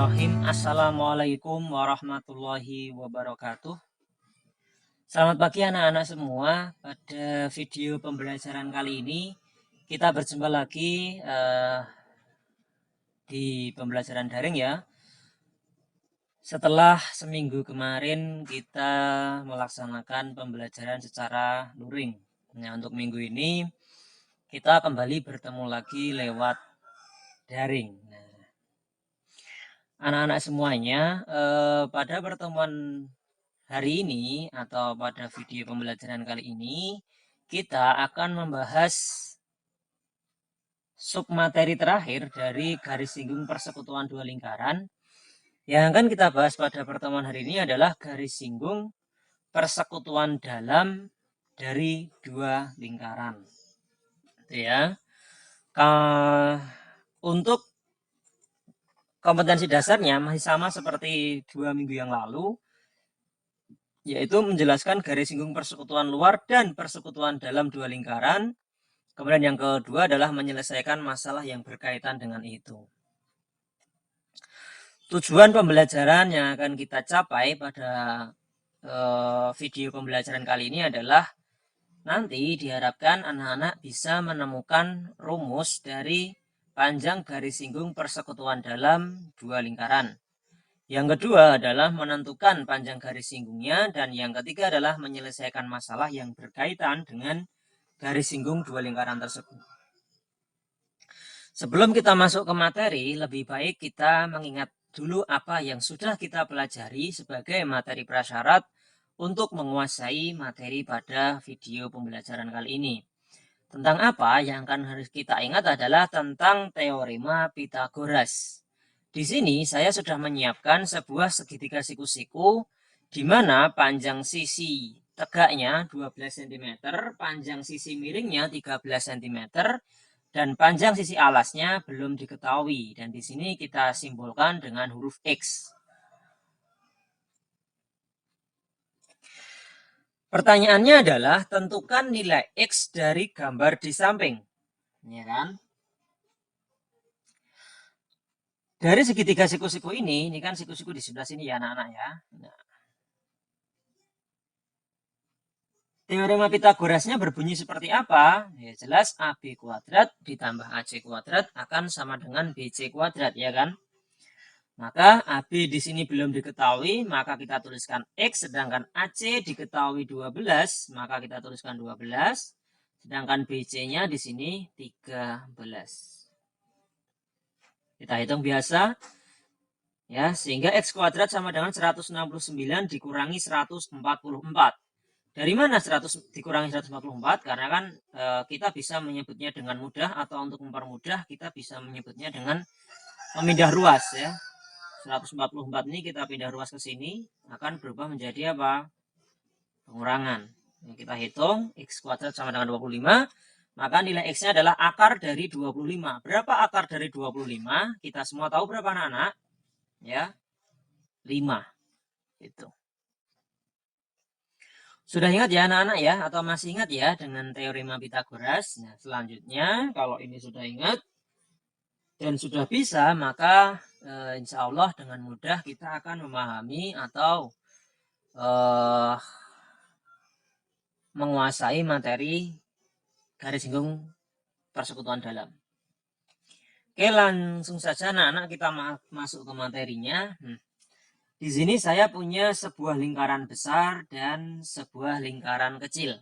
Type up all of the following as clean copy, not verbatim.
Bismillahirrahmanirrahim. Assalamualaikum warahmatullahi wabarakatuh. Selamat pagi anak-anak semua. Pada video pembelajaran kali ini kita berjumpa lagi di pembelajaran daring ya. Setelah seminggu kemarin kita melaksanakan pembelajaran secara luring. Nah, untuk minggu ini kita kembali bertemu lagi lewat daring. Anak-anak semuanya, pada pertemuan hari ini atau pada video pembelajaran kali ini kita akan membahas submateri terakhir dari garis singgung persekutuan dua lingkaran. Yang akan kita bahas pada pertemuan hari ini adalah garis singgung persekutuan dalam dari dua lingkaran. Ya. Untuk kompetensi dasarnya masih sama seperti 2 minggu yang lalu, yaitu menjelaskan garis singgung persekutuan luar dan persekutuan dalam dua lingkaran. Kemudian yang kedua adalah menyelesaikan masalah yang berkaitan dengan itu. Tujuan pembelajaran yang akan kita capai pada video pembelajaran kali ini adalah nanti diharapkan anak-anak bisa menemukan rumus dari panjang garis singgung persekutuan dalam dua lingkaran. Yang kedua adalah menentukan panjang garis singgungnya, dan yang ketiga adalah menyelesaikan masalah yang berkaitan dengan garis singgung dua lingkaran tersebut. Sebelum kita masuk ke materi, lebih baik kita mengingat dulu apa yang sudah kita pelajari sebagai materi prasyarat untuk menguasai materi pada video pembelajaran kali ini. Tentang apa yang akan harus kita ingat adalah tentang teorema Pythagoras. Di sini saya sudah menyiapkan sebuah segitiga siku-siku di mana panjang sisi tegaknya 12 cm, panjang sisi miringnya 13 cm, dan panjang sisi alasnya belum diketahui. Dan di sini kita simbolkan dengan huruf X. Pertanyaannya adalah tentukan nilai X dari gambar di samping. Ya kan? Dari segitiga siku-siku ini kan siku-siku di sebelah sini ya anak-anak ya. Nah, teorema Pythagorasnya berbunyi seperti apa? Ya jelas AB kuadrat ditambah AC kuadrat akan sama dengan BC kuadrat ya kan? Maka AB di sini belum diketahui, maka kita tuliskan X, sedangkan AC diketahui 12, maka kita tuliskan 12, sedangkan BC-nya di sini 13. Kita hitung biasa, ya, sehingga X kuadrat sama dengan 169 dikurangi 144. Dari mana 100 dikurangi 144? Karena kan kita bisa menyebutnya dengan mudah, atau untuk mempermudah kita bisa menyebutnya dengan memindah ruas ya. 144 ini kita pindah ruas ke sini akan berubah menjadi apa? Pengurangan. Yang kita hitung X kuadrat sama dengan 25, maka nilai X-nya adalah akar dari 25. Berapa akar dari 25? Kita semua tahu berapa anak-anak? Ya, 5. Itu. Sudah ingat ya anak-anak ya? Atau masih ingat ya dengan teorema Pythagoras? Nah, selanjutnya kalau ini sudah ingat dan sudah bisa, maka insya Allah dengan mudah kita akan memahami atau menguasai materi garis singgung persekutuan dalam. Oke, langsung saja anak-anak kita masuk ke materinya. Di sini saya punya sebuah lingkaran besar dan sebuah lingkaran kecil.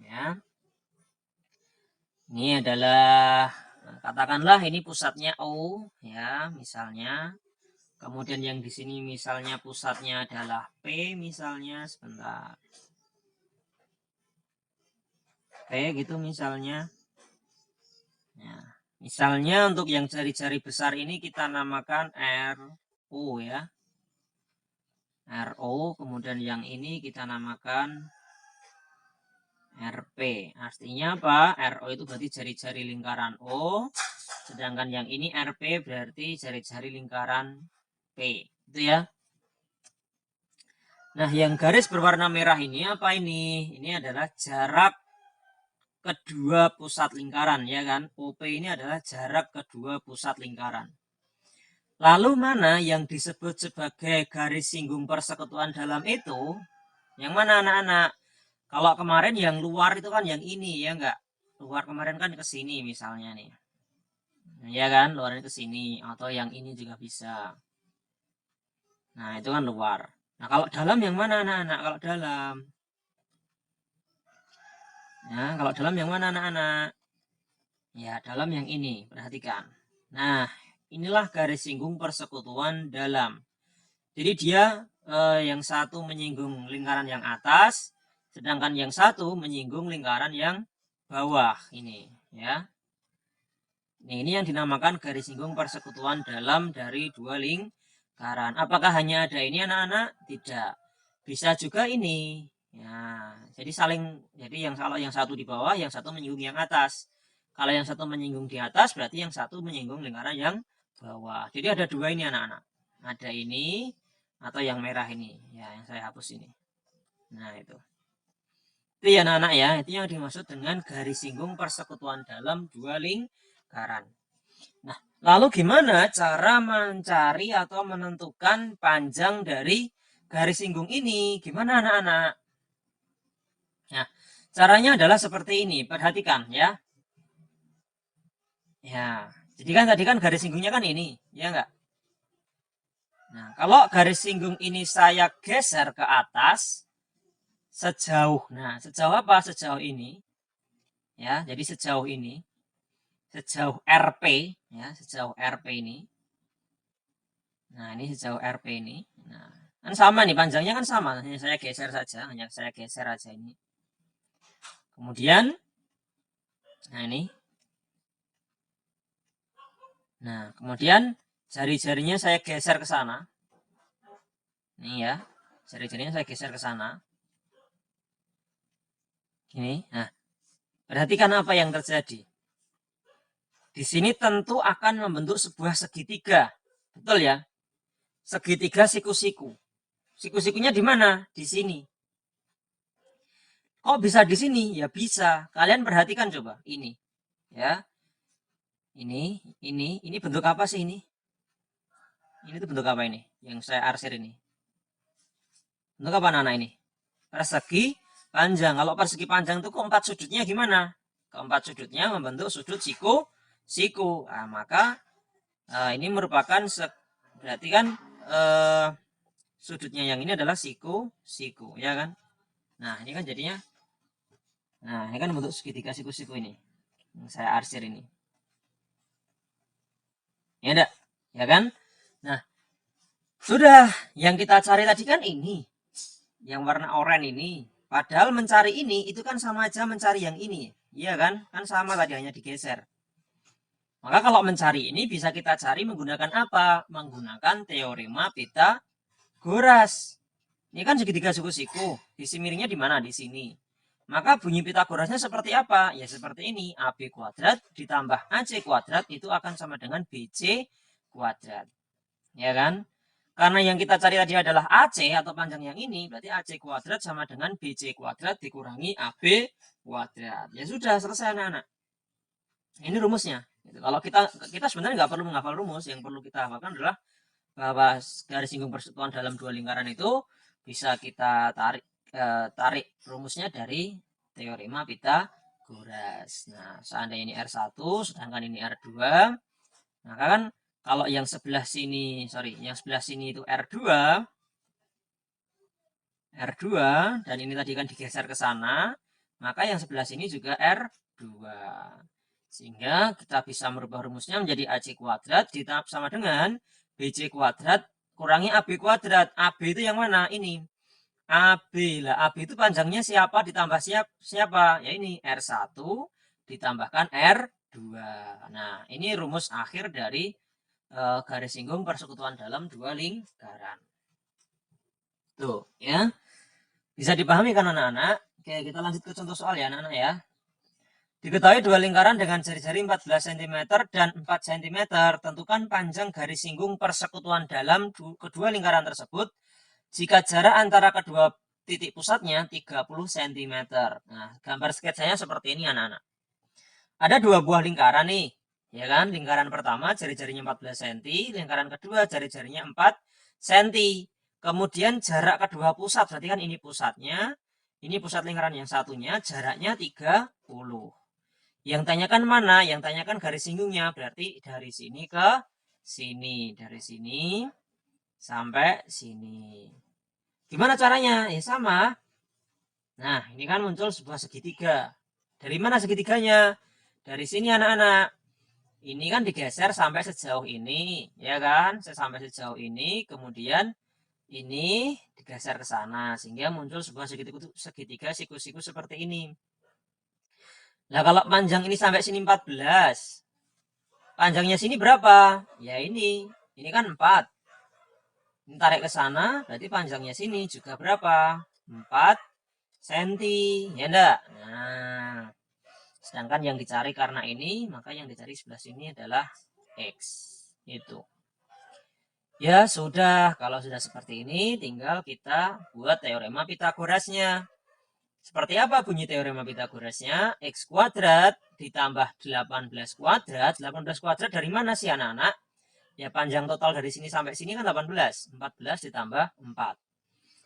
Ya. Ini adalah, katakanlah ini pusatnya O, ya, misalnya. Kemudian yang di sini misalnya pusatnya adalah P, misalnya, sebentar. P gitu misalnya. Nah, misalnya untuk yang jari-jari besar ini kita namakan RO ya. RO, kemudian yang ini kita namakan RP. Artinya apa? RO itu berarti jari-jari lingkaran O, sedangkan yang ini RP berarti jari-jari lingkaran P. Itu ya. Nah, yang garis berwarna merah ini apa ini? Ini adalah jarak kedua pusat lingkaran ya kan. OP ini adalah jarak kedua pusat lingkaran. Lalu mana yang disebut sebagai garis singgung persekutuan dalam itu? Yang mana anak-anak? Kalau kemarin yang luar itu kan yang ini ya enggak? Luar kemarin kan ke sini misalnya nih. Ya kan, luarnya ke sini atau yang ini juga bisa. Nah, itu kan luar. Nah, kalau dalam yang mana anak-anak? Kalau dalam. Ya, kalau dalam yang mana anak-anak? Ya, dalam yang ini. Perhatikan. Nah, inilah garis singgung persekutuan dalam. Jadi dia yang satu menyinggung lingkaran yang atas, sedangkan yang satu menyinggung lingkaran yang bawah ini, ya. Nah, ini yang dinamakan garis singgung persekutuan dalam dari dua lingkaran. Apakah hanya ada ini anak-anak? Tidak. Bisa juga ini. Ya, jadi kalau yang satu di bawah, yang satu menyinggung yang atas. Kalau yang satu menyinggung di atas, berarti yang satu menyinggung lingkaran yang bawah. Jadi ada dua ini anak-anak. Ada ini atau yang merah ini. Ya, yang saya hapus ini. Nah, itu. Itu ya anak-anak ya, itu yang dimaksud dengan garis singgung persekutuan dalam dua lingkaran. Nah, lalu gimana cara mencari atau menentukan panjang dari garis singgung ini? Gimana anak-anak? Nah, caranya adalah seperti ini. Perhatikan ya. Ya, jadi kan tadi kan garis singgungnya kan ini, ya enggak? Nah, kalau garis singgung ini saya geser ke atas sejauh, nah sejauh apa? Sejauh ini, ya. Jadi sejauh ini, sejauh RP, ya, sejauh RP ini. Nah, ini sejauh RP ini. Nah, kan sama nih, panjangnya kan sama. Hanya saya geser saja, hanya saya geser aja ini. Kemudian, nah ini. Nah, kemudian jari-jarinya saya geser ke sana. Ini ya, jari-jarinya saya geser ke sana. Gini, nah, perhatikan apa yang terjadi. Di sini tentu akan membentuk sebuah segitiga. Betul ya? Segitiga siku-siku. Siku-sikunya di mana? Di sini. Kok bisa di sini? Ya bisa. Kalian perhatikan coba. Ini. Ya. Ini bentuk apa sih ini? Ini tuh bentuk apa ini? Yang saya arsir ini. Bentuk apa anak-anak ini? Persegi panjang. Kalau persegi panjang itu keempat sudutnya gimana? Keempat sudutnya membentuk sudut siku. Nah, maka ini merupakan berarti kan sudutnya yang ini adalah siku, ya kan? Nah, ini kan jadinya, nah ini kan bentuk segitiga siku ini. Yang saya arsir ini. Ya enggak? Ya kan? Nah, sudah. Yang kita cari tadi kan ini. Yang warna oranye ini. Padahal mencari ini, itu kan sama aja mencari yang ini. Iya kan? Kan sama tadi, hanya digeser. Maka kalau mencari ini bisa kita cari menggunakan apa? Menggunakan teorema Pitagoras. Ini kan segitiga siku-siku. Sisi miringnya di mana? Di sini. Maka bunyi Pitagorasnya seperti apa? Ya seperti ini. AB kuadrat ditambah AC kuadrat itu akan sama dengan BC kuadrat. Ya kan? Karena yang kita cari tadi adalah AC atau panjang yang ini, berarti AC kuadrat sama dengan BC kuadrat dikurangi AB kuadrat. Ya sudah, selesai anak-anak. Ini rumusnya. Kalau kita sebenarnya nggak perlu menghafal rumus, yang perlu kita hafalkan adalah bahwa garis singgung persekutuan dalam dua lingkaran itu bisa kita tarik rumusnya dari teorema Pitagoras. Nah, seandainya ini R1 sedangkan ini R2, maka kan kalau yang sebelah sini, yang sebelah sini itu R2 dan ini tadi kan digeser ke sana, maka yang sebelah sini juga R2. Sehingga kita bisa merubah rumusnya menjadi AC kuadrat sama dengan BC kuadrat kurangi AB kuadrat. AB itu yang mana? Ini. AB lah. AB itu panjangnya siapa ditambah siapa? Ya ini R1 ditambahkan R2. Nah, ini rumus akhir dari garis singgung persekutuan dalam dua lingkaran. Tuh, ya. Bisa dipahami kan anak-anak? Oke, kita lanjut ke contoh soal ya anak-anak ya. Diketahui dua lingkaran dengan jari-jari 14 cm dan 4 cm, tentukan panjang garis singgung persekutuan dalam kedua lingkaran tersebut jika jarak antara kedua titik pusatnya 30 cm. Nah, gambar sketsanya seperti ini anak-anak. Ada dua buah lingkaran nih, Ya kan? Lingkaran pertama jari-jarinya 14 cm, lingkaran kedua jari-jarinya 4 cm. Kemudian jarak kedua pusat, berarti kan ini pusatnya, ini pusat lingkaran yang satunya, jaraknya 30. Yang tanyakan mana? Yang tanyakan garis singgungnya, berarti dari sini ke sini, dari sini sampai sini. Gimana caranya? Ya sama. Nah, ini kan muncul sebuah segitiga. Dari mana segitiganya? Dari sini anak-anak. Ini kan digeser sampai sejauh ini, ya kan? Sampai sejauh ini, kemudian ini digeser ke sana, sehingga muncul sebuah segitiga siku-siku seperti ini. Nah, kalau panjang ini sampai sini 14, panjangnya sini berapa? Ya ini kan 4. Ini tarik ke sana, berarti panjangnya sini juga berapa? 4 cm, ya enggak? Nah, sedangkan yang dicari karena ini, maka yang dicari sebelah sini adalah X. Itu. Ya sudah, kalau sudah seperti ini, tinggal kita buat teorema Pitagorasnya. Seperti apa bunyi teorema Pitagorasnya? X kuadrat ditambah 18 kuadrat. 18 kuadrat dari mana sih anak-anak? Ya panjang total dari sini sampai sini kan 18. 14 ditambah 4.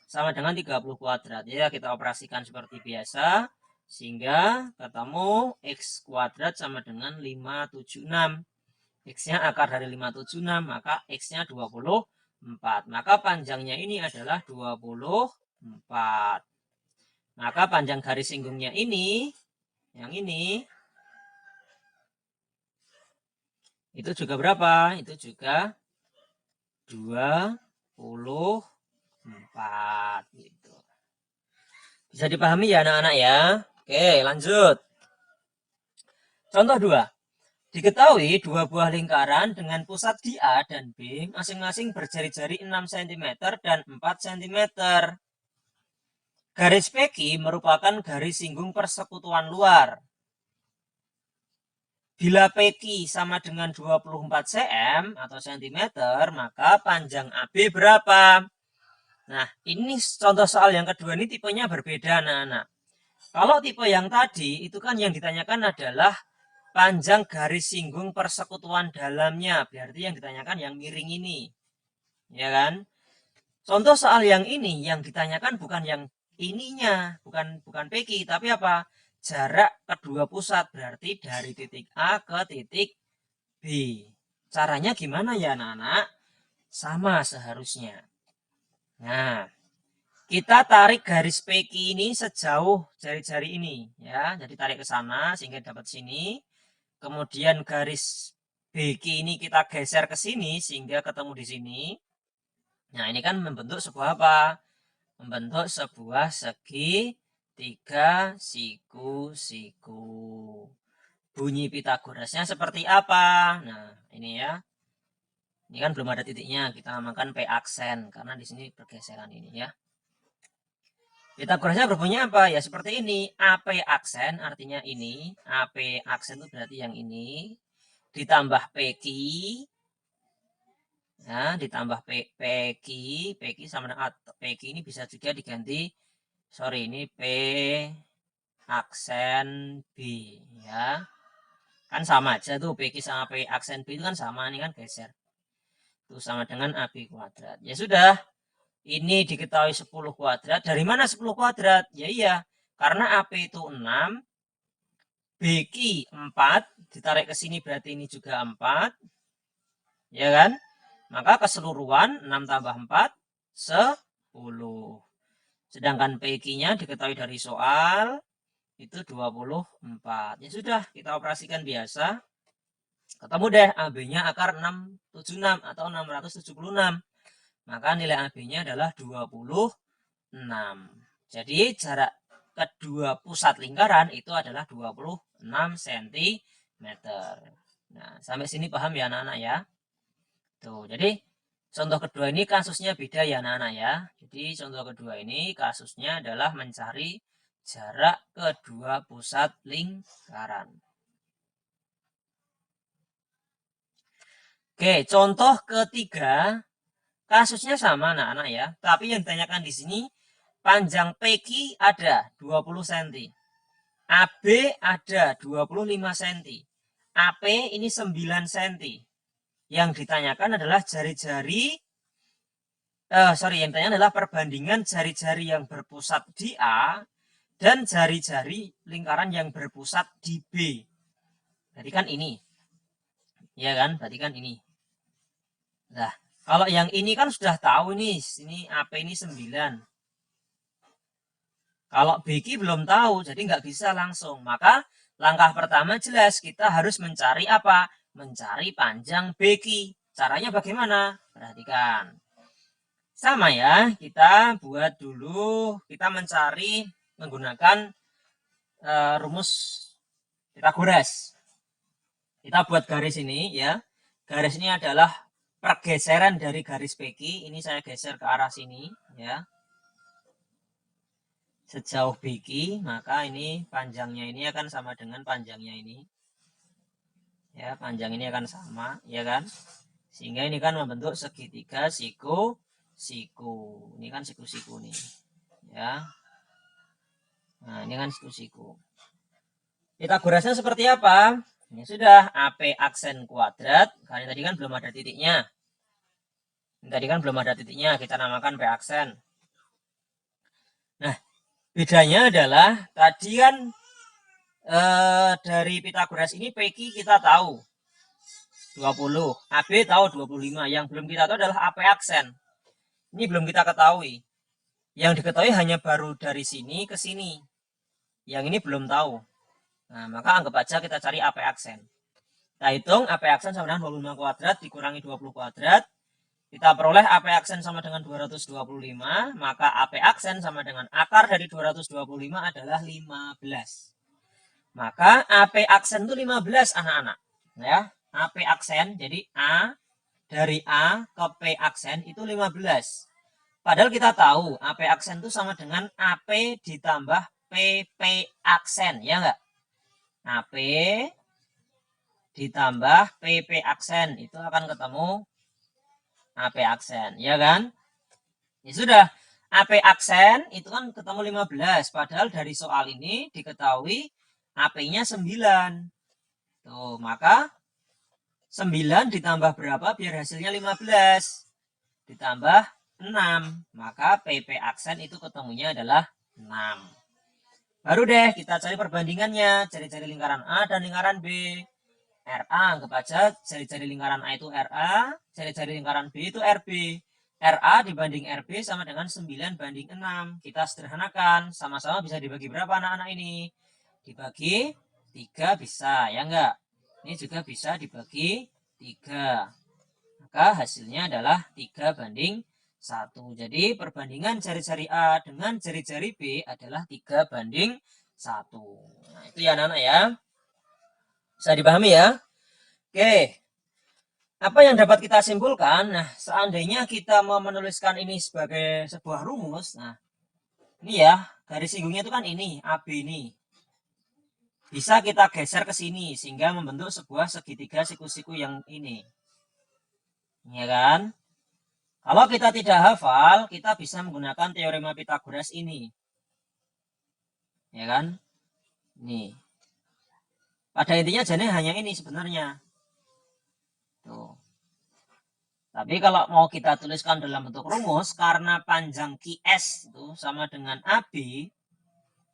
Sama dengan 30 kuadrat. Ya kita operasikan seperti biasa. Sehingga ketemu X kuadrat sama dengan 576. X-nya akar dari 576, maka X-nya 24. Maka panjangnya ini adalah 24. Maka panjang garis singgungnya ini, yang ini, itu juga berapa? Itu juga 24. Gitu. Bisa dipahami ya anak-anak ya? Oke, lanjut. Contoh 2. Diketahui dua buah lingkaran dengan pusat di A dan B masing-masing berjari-jari 6 cm dan 4 cm. Garis PQ merupakan garis singgung persekutuan luar. Bila PQ sama dengan 24 cm atau cm, maka panjang AB berapa? Nah, ini contoh soal yang kedua ini tipenya berbeda anak-anak. Kalau tipe yang tadi, itu kan yang ditanyakan adalah panjang garis singgung persekutuan dalamnya. Berarti yang ditanyakan yang miring ini. Ya kan? Contoh soal yang ini, yang ditanyakan bukan yang ininya, bukan PQ, tapi apa? Jarak kedua pusat, berarti dari titik A ke titik B. Caranya gimana ya anak-anak? Sama seharusnya. Nah, kita tarik garis PQ ini sejauh jari-jari ini. Ya, jadi tarik ke sana sehingga dapat sini. Kemudian garis BQ ini kita geser ke sini sehingga ketemu di sini. Nah, ini kan membentuk sebuah apa? Membentuk sebuah segitiga siku-siku. Bunyi Pitagorasnya seperti apa? Nah, ini ya. Ini kan belum ada titiknya, kita namakan P aksen karena di sini pergeseran ini ya. Pitagorasnya berbunyi apa? Ya seperti ini. AP aksen artinya ini. AP aksen itu berarti yang ini. Ditambah PQ. Ya, ditambah PQ. PQ sama dengan PQ ini bisa juga diganti. Sorry, ini P aksen B. Ya. Kan sama aja tuh. PQ sama P aksen B itu kan sama. Ini kan geser. Itu sama dengan AB kuadrat. Ya sudah. Ini diketahui 10 kuadrat. Dari mana 10 kuadrat? Ya iya. Karena AP itu 6. BQ 4. Ditarik ke sini berarti ini juga 4. Ya kan? Maka keseluruhan 6 tambah 4. 10. Sedangkan PQ-nya diketahui dari soal. Itu 24. Ya sudah. Kita operasikan biasa. Ketemu deh. AB-nya akar 676 atau 676. Maka nilai AB-nya adalah 26. Jadi jarak kedua pusat lingkaran itu adalah 26 cm. Nah, sampai sini paham ya anak-anak ya? Tuh, jadi contoh kedua ini kasusnya beda ya anak-anak ya. Jadi contoh kedua ini kasusnya adalah mencari jarak kedua pusat lingkaran. Oke, contoh ketiga. Kasusnya sama anak-anak ya, tapi yang ditanyakan di sini panjang PQ ada 20 cm. AB ada 25 cm. AP ini 9 cm. Yang ditanyakan adalah jari-jari yang ditanya adalah perbandingan jari-jari yang berpusat di A dan jari-jari lingkaran yang berpusat di B. Berarti kan ini. Ya kan? Berarti kan ini. Nah, kalau yang ini kan sudah tahu nih, ini AP ini 9. Kalau BQ belum tahu, jadi nggak bisa langsung. Maka langkah pertama jelas kita harus mencari apa? Mencari panjang BQ. Caranya bagaimana? Perhatikan. Sama ya, kita buat dulu, kita mencari menggunakan rumus Pythagoras. Kita buat garis ini ya. Garis ini adalah pergeseran dari garis PQ. Ini saya geser ke arah sini ya. Sejauh BQ, maka ini panjangnya ini akan sama dengan panjangnya ini. Ya, panjang ini akan sama, ya kan? Sehingga ini kan membentuk segitiga siku. Ini kan siku nih. Ya. Nah, ini kan siku. Pythagorasnya seperti apa? Ini sudah AP aksen kuadrat. Karena tadi kan belum ada titiknya. Kita namakan P aksen. Nah, bedanya adalah tadi kan dari Pythagoras ini PQ kita tahu 20, AB tahu 25. Yang belum kita tahu adalah AP aksen. Ini belum kita ketahui. Yang diketahui hanya baru dari sini ke sini. Yang ini belum tahu. Nah, maka anggap aja kita cari AP aksen. Kita hitung AP aksen sama dengan 25 kuadrat dikurangi 20 kuadrat. Kita peroleh AP aksen sama dengan 225. Maka AP aksen sama dengan akar dari 225 adalah 15. Maka AP aksen itu 15 anak-anak. Ya, AP aksen, jadi A dari A ke P aksen itu 15. Padahal kita tahu AP aksen itu sama dengan AP ditambah PP aksen, ya enggak? AP ditambah PP aksen itu akan ketemu AP aksen, ya kan? Ya sudah, AP aksen itu kan ketemu 15, padahal dari soal ini diketahui AP-nya 9. Tuh, maka 9 ditambah berapa biar hasilnya 15? Ditambah 6, maka PP aksen itu ketemunya adalah 6. Baru deh kita cari perbandingannya, jari-jari lingkaran A dan lingkaran B. RA, anggap aja jari-jari lingkaran A itu RA, jari-jari lingkaran B itu RB. RA dibanding RB sama dengan 9 banding 6. Kita sederhanakan, sama-sama bisa dibagi berapa anak-anak ini? Dibagi 3 bisa, ya enggak? Ini juga bisa dibagi 3. Maka hasilnya adalah 3 banding 1. Jadi perbandingan jari-jari A dengan jari-jari B adalah 3 banding 1. Nah, itu ya anak-anak ya. Bisa dipahami ya? Oke. Apa yang dapat kita simpulkan? Nah, seandainya kita mau menuliskan ini sebagai sebuah rumus, nah, ini ya, garis singgungnya itu kan ini, AB ini. Bisa kita geser ke sini, sehingga membentuk sebuah segitiga siku-siku yang ini. Ya kan? Kalau kita tidak hafal, kita bisa menggunakan teorema Pythagoras ini. Ya kan? Nih. Pada intinya jadi hanya ini sebenarnya. Tuh. Tapi kalau mau kita tuliskan dalam bentuk rumus, karena panjang QS itu sama dengan AB,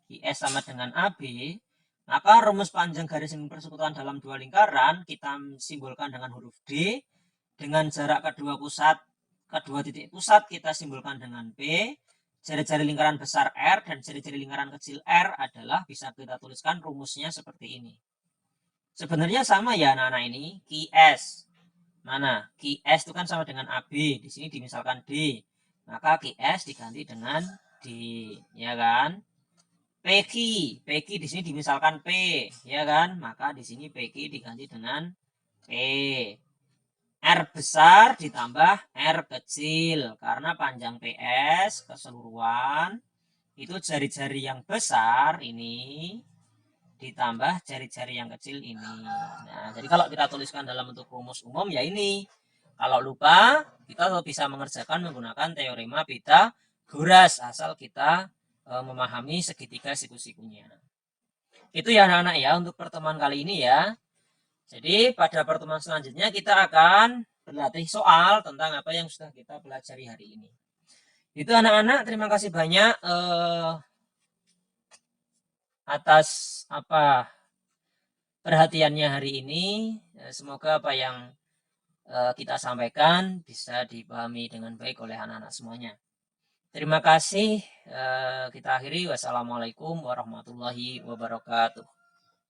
QS sama dengan AB, maka rumus panjang garis persekutuan dalam dua lingkaran kita simbolkan dengan huruf D, dengan jarak kedua titik pusat kita simbolkan dengan P, jari-jari lingkaran besar R dan jari-jari lingkaran kecil R adalah bisa kita tuliskan rumusnya seperti ini. Sebenarnya sama ya anak-anak ini, QS. Mana? QS itu kan sama dengan AB, di sini dimisalkan D. Maka QS diganti dengan D, ya kan? PQ di sini dimisalkan P, ya kan? Maka di sini PQ diganti dengan P. R besar ditambah R kecil, karena panjang PS keseluruhan itu jari-jari yang besar ini ditambah jari-jari yang kecil ini. Nah, jadi kalau kita tuliskan dalam bentuk rumus umum ya ini. Kalau lupa, kita bisa mengerjakan menggunakan teorema Pythagoras asal kita memahami segitiga siku-sikunya. Itu ya anak-anak ya untuk pertemuan kali ini ya. Jadi pada pertemuan selanjutnya kita akan berlatih soal tentang apa yang sudah kita pelajari hari ini. Itu anak-anak, terima kasih banyak atas perhatiannya hari ini. Semoga apa yang kita sampaikan bisa dipahami dengan baik oleh anak-anak semuanya. Terima kasih. Kita akhiri. Wassalamualaikum warahmatullahi wabarakatuh.